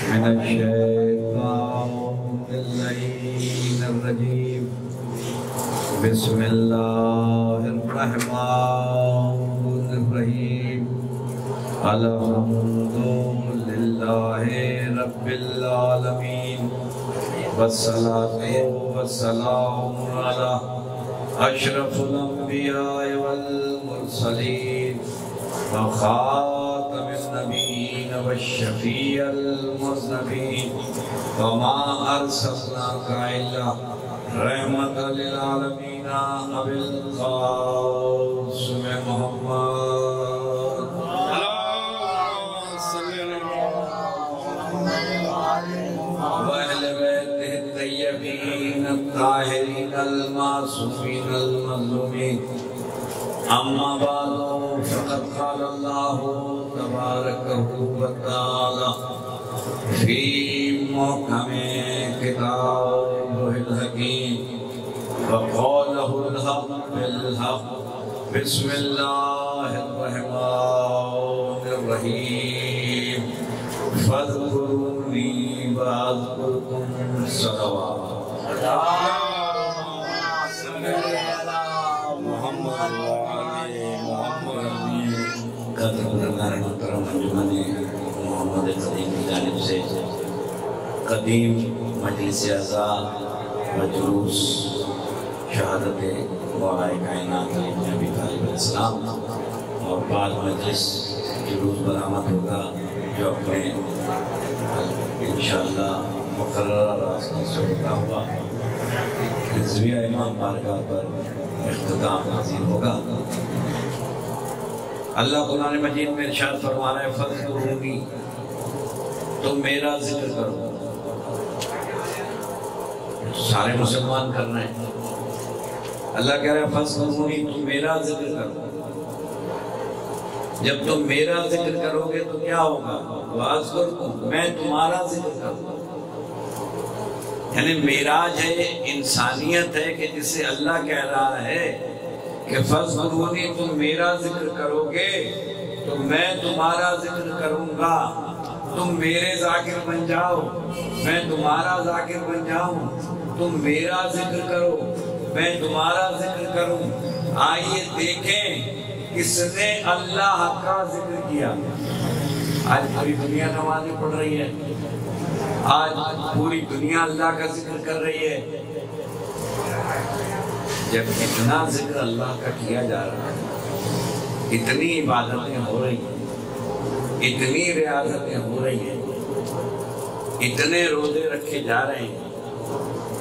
من الشيطان اللعين الرجيم بسم الله الرحمن الرحيم الحمد لله رب العالمين والصلاة والسلام على أشرف الأنبياء والمرسلين وخاتم النبيين والشفيع المذنبين وما أرسلناك إلا رحمة للعالمين أبي القاسم محمد وأهل بيته الطيبين الطاهرين المعصومين المظلومين أما بعد فقد قال الله تبارك وتعالى في محكم كتابه الحكيم وقوله الحق بالحق بسم الله الرحمن الرحيم فاذكروني واذكركم صلوات محمد قدیم کی جانب سے قدیم مجلس اعزاز مجلوس شہادت مولا کائنات علی بن ابی طالب علیہ السلام اور بعد مجلس جلوس برآمد ہوگا جو اپنے انشاءاللہ مقررہ راستوں سے ہوتا ہوا رضویہ امام بارگاہ پر اختتام حاضر ہوگا۔ اللہ قرآن مجید میں ارشاد فرما رہا ہے فَاذْكُرُونِي تم میرا ذکر کرو۔ سارے مسلمان کر رہے ہیں۔ اللہ کہہ رہا ہے فَاذْكُرُونِي تم میرا ذکر کرو۔ جب تم میرا ذکر کرو گے تو کیا ہوگا؟ وَاذْكُرْكُمْ میں تمہارا ذکر کروں۔ یعنی معراج ہے، انسانیت ہے کہ جسے اللہ کہہ رہا ہے کہ فَاذْكُرُونِي تم میرا ذکر کرو گے تو میں تمہارا ذکر کروں گا۔ تم میرے ذاکر بن جاؤ میں تمہارا ذاکر بن جاؤں۔ تم میرا ذکر کرو میں تمہارا ذکر کروں۔ آئیے دیکھیں کس نے اللہ کا ذکر کیا۔ آج پوری دنیا نمازیں پڑھ رہی ہے، آج پوری دنیا اللہ کا ذکر کر رہی ہے۔ جب اتنا ذکر اللہ کا کیا جا رہا ہے، اتنی عبادتیں ہو رہی ہیں، اتنی ریاضتیں ہو رہی ہیں، اتنے روزے رکھے جا رہے ہیں،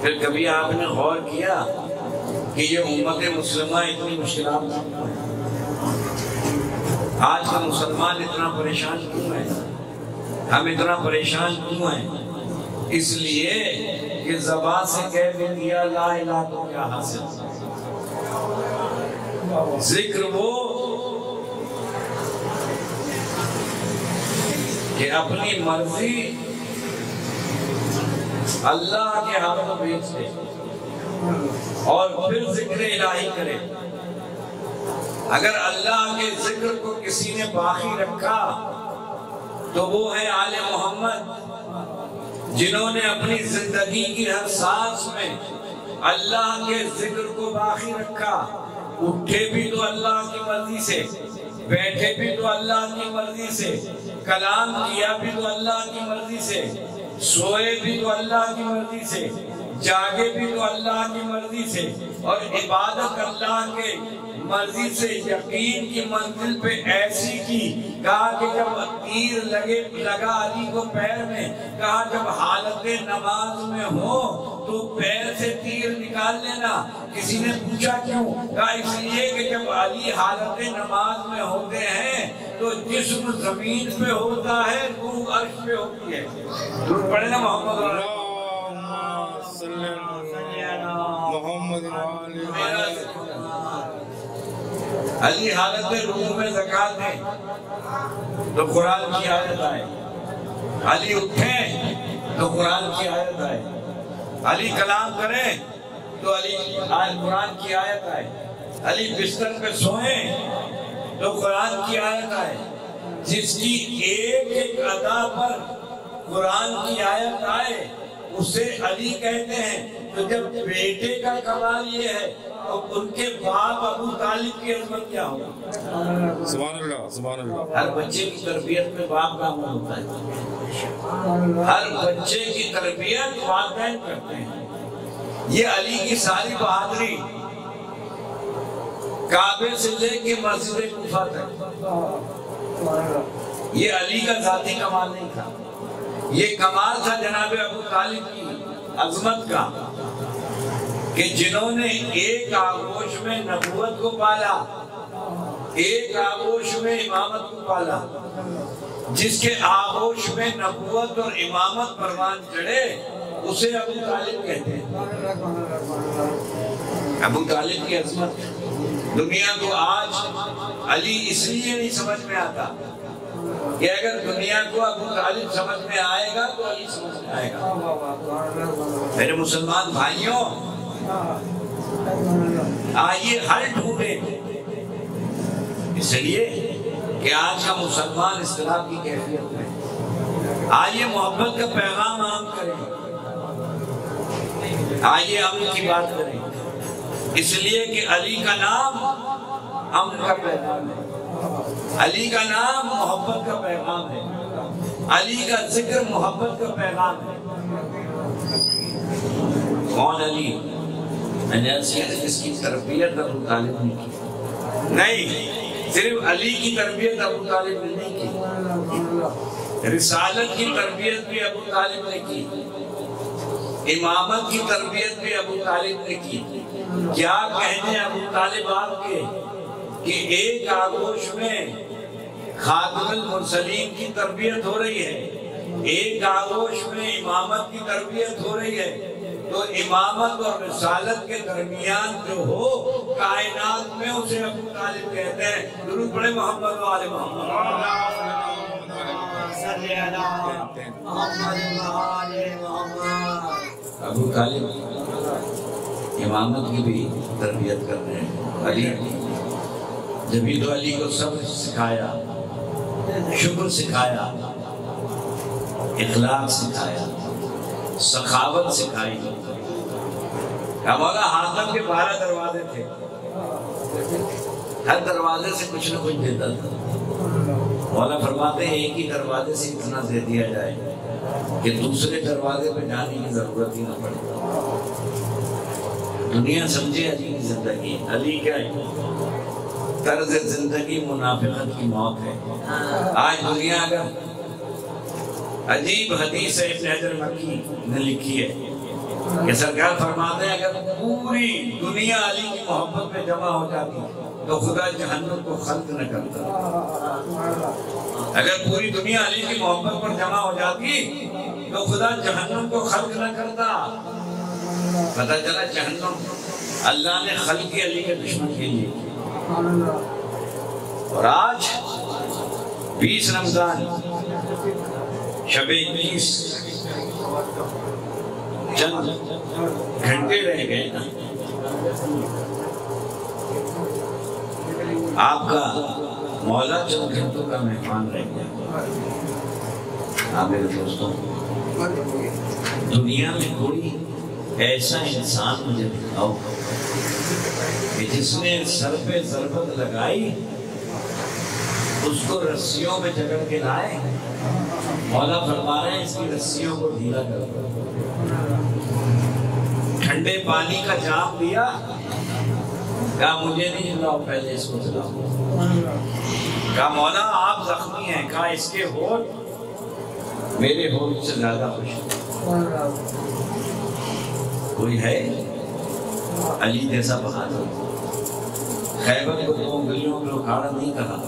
پھر کبھی آپ نے غور کیا کہ یہ امت مسلمہ اتنی مشکلات میں آج کا مسلمان اتنا پریشان کیوں ہے؟ ہم اتنا پریشان کیوں ہیں؟ اس لیے کہ زبان سے کہہ بھی دیا لا الہ تو کیا حاصل؟ ذکر وہ کہ اپنی مرضی اللہ کے ہاتھوں بیچ دے اور پھر ذکر الہی کرے۔ اگر اللہ کے ذکر کو کسی نے باقی رکھا تو وہ ہے آل محمد، جنہوں نے اپنی زندگی کی ہر سانس میں اللہ کے ذکر کو باقی رکھا۔ اٹھے بھی تو اللہ کی مرضی سے، بیٹھے بھی تو اللہ کی مرضی سے، کلام کیا بھی تو اللہ کی مرضی سے، سوئے بھی تو اللہ کی مرضی سے، جاگے بھی تو اللہ کی مرضی سے، اور عبادت اللہ کے مرضی سے یقین کی منزل پہ ایسی کی۔ کہا کہ جب تیر لگا علی کو پیر میں، کہا جب حالت نماز میں ہو تو پیر سے تیر نکال لینا۔ کسی نے پوچھا کیوں؟ کہا اس لیے کہ جب علی حالت نماز میں ہوتے ہیں تو جسم زمین پہ ہوتا ہے، روح عرش پہ ہوتی ہے۔ درود پڑھیں نا محمد علی حالت روح میں زکات دیں تو قرآن کی آیت آئے، علی اٹھیں تو قرآن کی آیت آئے، علی کلام کریں تو علی قرآن کی آیت آئے، علی بستر پہ سوئیں تو قرآن کی آیت آئے۔ جس کی ایک ایک ادا پر قرآن کی آیت آئے اسے علی کہتے ہیں، تو جب بیٹے کا کمال یہ ہے تو ان کے باپ ابو طالب کی عظمت کیا ہوگا؟ سبحان اللہ سبحان اللہ۔ ہر بچے کی تربیت میں باپ کا عمل ہوتا ہے، ہر بچے کی تربیت والدین کرتے ہیں۔ یہ علی کی ساری بہادری کعبے سے لے کے مسجد کوفہ تک، یہ علی کا ذاتی کمال نہیں تھا، یہ کمال تھا جناب ابو طالب کی عظمت کا، کہ جنہوں نے ایک آغوش میں نبوت کو پالا، ایک آغوش میں امامت کو پالا، جس کے آغوش میں نبوت اور امامت پروان چڑھے اسے ابو طالب کہتے ہیں۔ ابو طالب کی عظمت دنیا کو آج علی اس لیے نہیں سمجھ میں آتا کہ اگر دنیا کو ابو طالب سمجھ میں آئے گا تو علی سمجھ میں آئے گا۔ میرے مسلمان بھائیوں، آئیے حل ڈھونڈیں، اس لیے کہ آج کا مسلمان اختلاف کی کیفیت میں، آئیے محبت کا پیغام عام کریں، آئیے امن کی بات کریں، اس لیے کہ علی کا نام امن کا پیغام ہے، علی کا نام محبت کا پیغام ہے، علی کا ذکر محبت کا پیغام ہے۔ کون علی؟ میں نے عرض کیا جس کی تربیت ابو طالب نے کی، نہیں صرف علی کی تربیت ابو طالب نے نہیں کی، رسالت کی تربیت بھی ابو طالب نے کی، امامت کی تربیت بھی ابو طالب نے کی۔ کیا کہنے ابو طالب آپ کے کہ ایک آغوش میں خاتم المرسلین کی تربیت ہو رہی ہے، ایک آغوش میں امامت کی تربیت ہو رہی ہے، تو امامت اور رسالت کے درمیان جو ہو کائنات میں اسے ابو طالب کہتے ہیں۔ درود پڑھے محمد و آل محمد۔ ابو طالب امامت کی بھی تربیت کر رہے ہیں۔ علی جبھی تو علی کو صبر سکھایا، شکر سکھایا، اخلاق سکھایا، سخاوت سکھائی۔ مولا حاتم کے 12 دروازے تھے، ہر دروازے سے کچھ نہ کچھ دیتا تھا۔ مولا فرماتے ہیں ایک ہی دروازے سے اتنا دے دیا جائے کہ دوسرے دروازے پہ جانے کی ضرورت ہی نہ پڑے۔ دنیا سمجھے علی کی زندگی، علی کیا ہے؟ طرز زندگی منافقت کی موت ہے۔ آج دنیا اگر عجیب حدیث ہے ابن حجر مکی نے لکھی ہے کہ سرکار فرماتے ہیں اگر پوری دنیا علی کی محبت میں جمع ہو جاتی تو خدا جہنم کو خلق نہ کرتا۔ اگر پوری دنیا علی کی محبت پر جمع ہو جاتی تو خدا جہنم کو خلق نہ کرتا۔ پتہ چلا جہنم اللہ نے خلق کی علی کے دشمن کے لیے۔ اور آج 20 رمضان شب 21 چند گھنٹے رہ گئے نا، آپ کا مولا چند گھنٹوں کا مہمان رہ گیا۔ آپ میرے دوستوں، دنیا میں کوئی ایسا انسان مجھے دکھاؤ کہ جس نے سر پہ ضربت لگائی اس کو رسیوں میں جکڑ کے لائے۔ مولا فرما رہے ہیں اس کی رسیوں کو ڈھیلا کر دو۔ ٹھنڈے پانی کا جام دیا، کہا مجھے نہیں جلاؤ، پہلے اس کو جلاؤ۔ کہا مولا آپ زخمی ہیں، کہا اس کے ہونٹ میرے ہونٹ سے زیادہ خوش ہیں۔ کوئی ہے علی جیسا بہادر؟ خیبر کو 2 گلیوں میں اکھاڑا نہیں کہا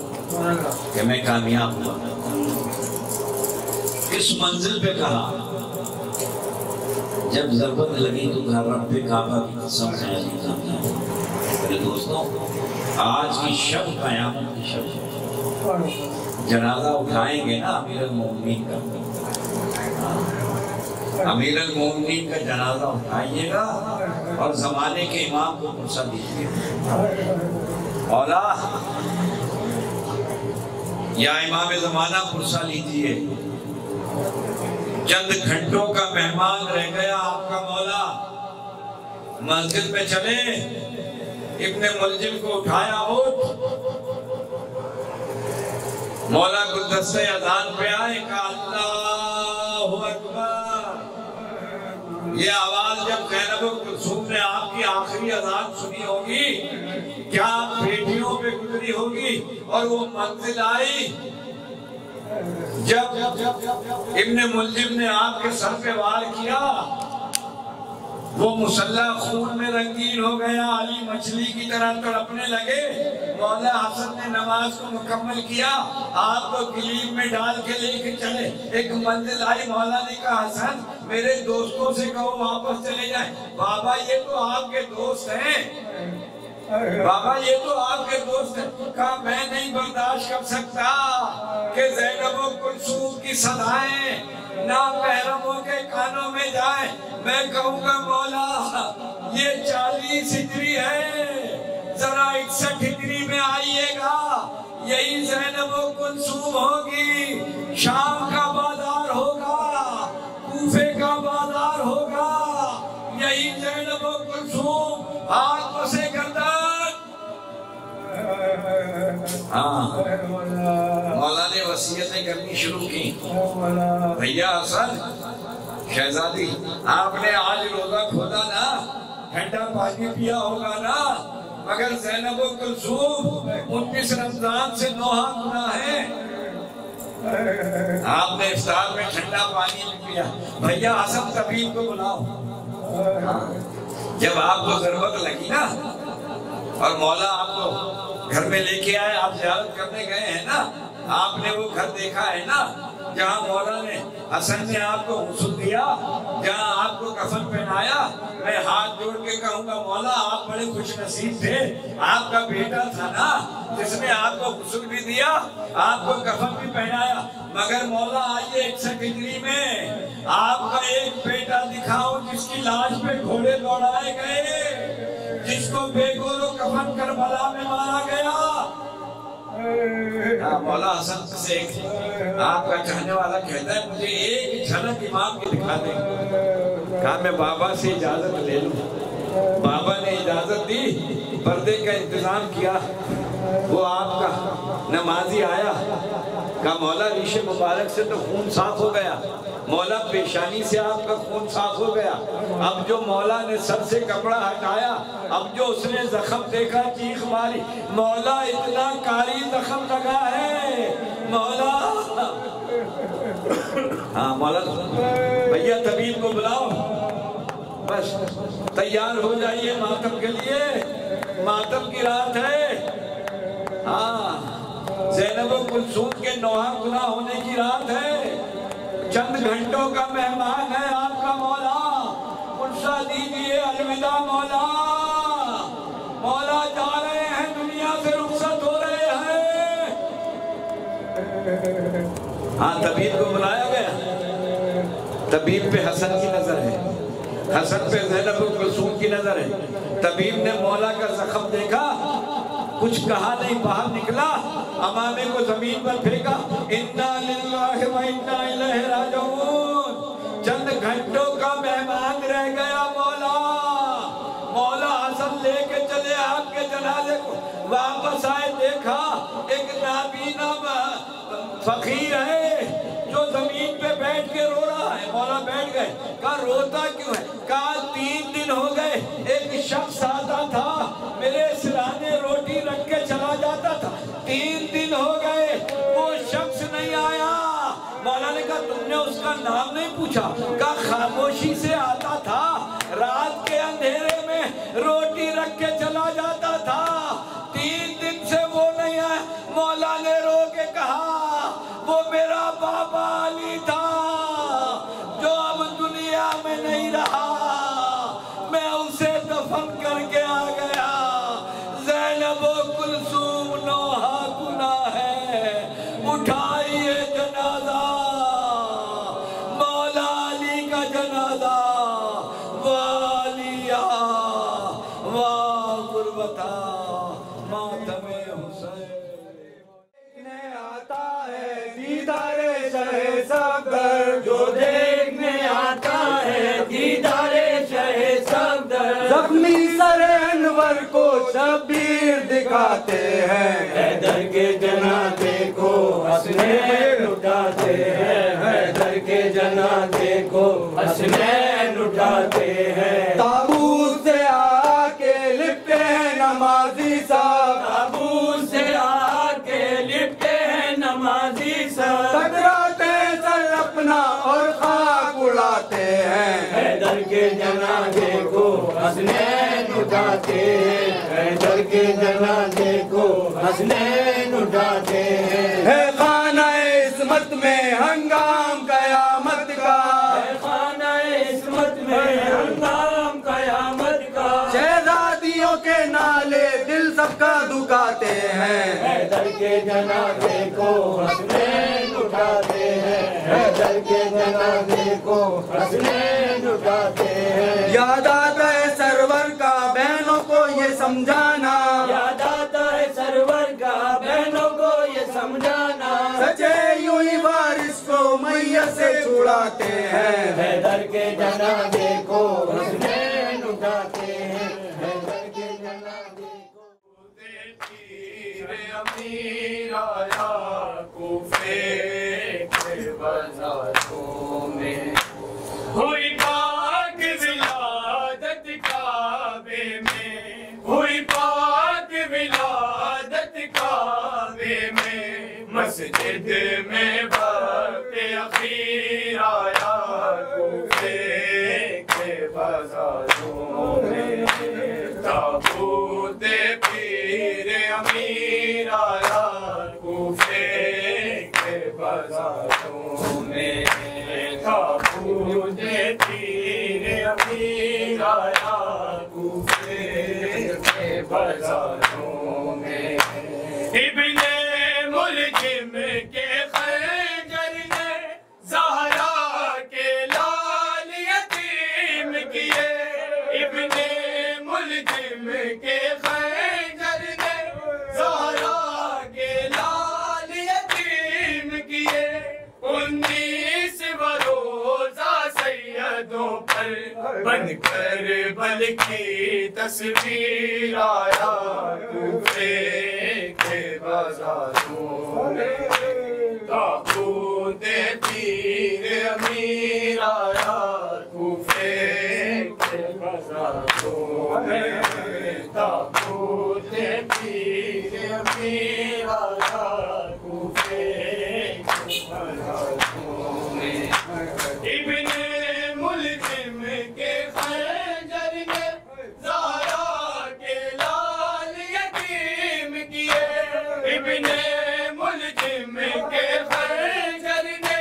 کہ میں کامیاب ہوا، کس منزل پہ کہا؟ جب ضربت لگی تو کہا رب کعبہ کی قسم سے علی کامیاب۔ میرے دوستوں، آج کی شب قیامت کی شب ہے۔ جنازہ اٹھائیں گے نا امیر المومنین کا، امیر المومنین کا جنازہ اٹھائیے گا اور زمانے کے امام کو پرسہ دیجیے مولا یا امام زمانہ پرسہ لیجیے چند گھنٹوں کا مہمان رہ گیا آپ کا مولا، مسجد میں چلے، ابن ملجم کو اٹھایا، اٹھ۔ مولا گلدستہ اذان پہ آئے، کہا اللہ اکبر۔ یہ آواز جب زینب کلثوم نے آپ کی آخری اذان سنی ہوگی، کیا پیٹھیوں پہ گزری ہوگی، اور وہ منزل آئی جب ابن ملجم نے آپ کے سر پہ وار کیا، وہ مسلح خون میں رنگین ہو گیا، علی مچھلی کی طرح تڑپنے لگے۔ مولا حسن نے نماز کو مکمل کیا، آپ کو گلیب میں ڈال کے لے کے چلے۔ ایک منزل آئی، مولا نے کہا حسن میرے دوستوں سے کہو واپس چلے جائیں۔ بابا یہ تو آپ کے دوست ہیں، بابا یہ تو آپ کے دوست ہیں۔ کہا میں نہیں برداشت کر سکتا کہ زینب و کلثوم کی صدائیں نامحرموں کے کانوں میں جائیں۔ میں کہوں گا مولا یہ 40 ہجری ہے، ذرا 61 ہجری میں آئیے گا، یہی زینب و کلثوم ہوگی، شام کا بازار ہوگا، کوفے کا بازار ہوگا، یہی زینب و کلثوم، ہاتھ پسے گردن۔ مولا نے وصیتیں کرنی شروع کی، بھیا حسن شہزادی آپ نے آج روزہ کھولا نا، ٹھنڈا پانی پیا ہوگا نا، مگر زینب و کلثوم 19 رمضان سے نوحہ گناہ ہے۔ آپ نے افطار میں ٹھنڈا پانی نہیں پیا۔ بھیا حسن طبیب کو بلاؤ۔ جب آپ کو ضرورت لگی نا اور مولا آپ کو گھر میں لے کے آئے، آپ زیارت کرنے گئے ہیں نا، آپ نے وہ گھر دیکھا ہے نا جہاں مولا نے حسن نے آپ کو غسل دیا، جہاں آپ کو کفن پہنایا۔ میں ہاتھ جوڑ کے کہوں گا مولا آپ بڑے خوش نصیب تھے، آپ کا بیٹا تھا نا جس نے آپ کو غسل بھی دیا، آپ کو کفن بھی پہنایا۔ مگر مولا آئیے 61 ہجری میں آپ کا ایک بیٹا دکھاؤ جس کی لاش پہ گھوڑے دوڑائے گئے، جس کو بے گول و کفن کربلا میں مارا گیا۔ مولا حسن سے آپ کا چاہنے والا کہتا ہے مجھے ایک جھلک امام کی دکھا دیں۔ کہا میں بابا سے اجازت لے لوں۔ بابا نے اجازت دی، پردے کا انتظام کیا، وہ آپ کا نمازی آیا، کہا مولا ریش مبارک سے تو خون صاف ہو گیا، مولا پیشانی سے آپ کا خون صاف ہو گیا۔ اب جو مولا نے سر سے کپڑا ہٹایا، اب جو اس نے زخم دیکھا چیخ ماری، مولا اتنا کاری زخم لگا ہے، مولا۔ ہاں مولا بھیا طبیب کو بلاؤ، بس تیار ہو جائیے ماتم کے لیے، ماتم کی رات ہے۔ ہاں زینب و کلثوم کے نوحہ گناہ ہونے کی رات ہے، چند گھنٹوں کا مہمان ہے آپ کا مولا، فرصہ دیجئے، الوداع مولا، مولا جا رہے ہیں، دنیا سے رخصت ہو رہے ہیں۔ ہاں طبیب کو بلایا گیا، طبیب پہ حسن کی نظر ہے، حسن پہ زینب و کلثوم کی نظر ہے۔ طبیب نے مولا کا زخم دیکھا، کچھ کہا نہیں، باہر نکلا، امامے کو زمین پر پھینکا، انا للہ و انا الیہ راجعون۔ چند گھنٹوں کا مہمان رہ گیا مولا، مولا حسن لے کے چلے آپ کے جنازے کو، واپس آئے دیکھا ایک نابینا فقیر ہے جو زمین پہ بیٹھ کے رو رہا ہے۔ مولا بیٹھ گئے، کہا روتا کیوں ہے؟ کہا 3 دن ہو گئے، ایک شخص آتا تھا میرے سرانے روٹی رکھ کے چلا جاتا تھا، 3 دن ہو گئے وہ شخص نہیں آیا۔ مولا نے کہا تم نے اس کا نام نہیں پوچھا؟ کہا خاموشی سے آتا تھا، رات کے اندھیرے میں روٹی رکھ کے چلا جاتا تھا، 3 دن سے وہ نہیں آیا۔ مولا نے رو کے کہا وہ میرا بابا علی تھا جو اب دنیا میں نہیں رہا، میں اسے دفن کر کے آ گیا۔ زینب و کلثوم نوحہ گناہ ہے، اٹھائیے جنازہ، مولا علی کا جنازہ، والیہ وا غربتہ۔ زخمی سر انور کو شبیر دکھاتے ہیں، حیدر کے جنازے کو حسنین اٹھاتے ہیں، حیدر کے جنازے کو حسنین اٹھاتے ہیں۔ تابوت سے آ کے لپٹے ہیں نمازی صاحب، تابوت سے آ کے لپٹے ہیں نمازی صاحب، ٹکراتے سر اپنا اور خاک اڑاتے ہیں، حیدر کے جنازے کو حسنین اٹھاتے ہیں، حیدر کے جنازے کو حسنین اٹھاتے ہیں۔ ہے خانہ عصمت میں ہنگام قیامت کا، ہے خانہ عصمت میں ہنگام قیامت کا، شہزادیوں کے نالے دل سب کا دکھاتے ہیں، حیدر کے جنازے کو حسنین اٹھاتے ہیں، حیدر کے جنازے کو حسنین اٹھاتے ہیں۔ یاد آتا ہے سرور کا بہنوں کو یہ سمجھانا، یاد آتا ہے سرور کا بہنوں کو یہ سمجھانا، سچے یوں ہی وارث کو میت سے چھڑاتے ہیں، حیدر کے جنازے کو حسنین اٹھاتے ہیں، حیدر کے جنازے کو۔ امیر آیا کوفے کے بازاروں میں، ہوئی پاک ولادت کعبے میں، ہوئی پاک ولادت کعبے میں، مسجد میں وقت اخیر آیا کوفے کے بازاروں میں، تابوت پیر امیر آیا کوفے کے بازاروں میں، تابوت پیر امیر آیا کوفے کے بازاروں میں، ابن ملجم کے خنجر نے زہرا کے لال یتیم کیے، ابن ملجم کے خنجر نے زہرا کے لال یتیم کیے، 19 روزہ سیدوں پر بن کر بل کی تصویر آیا کوفے کے بازاروں میں، تابوت پیر امیر آیا کوفے کے بازاروں میں، تابوت پیر امیر آیا کوفے کے بازاروں میں، ابن ملجم کے خنجر نے زہرا کے لال یتیم کیے، ابن ملجم کے خنجر نے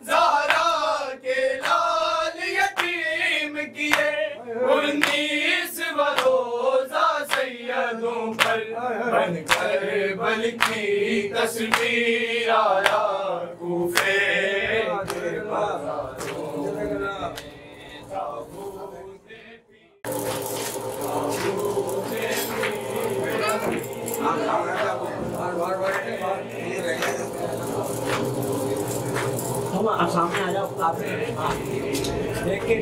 زہرا کے لال یتیم کیے، 19 روزہ سیدوں پر بن کر بل کی تصویر آیا کوفے کے بازاروں میں، ہم سامنے آ جاؤ، آپ دیکھیں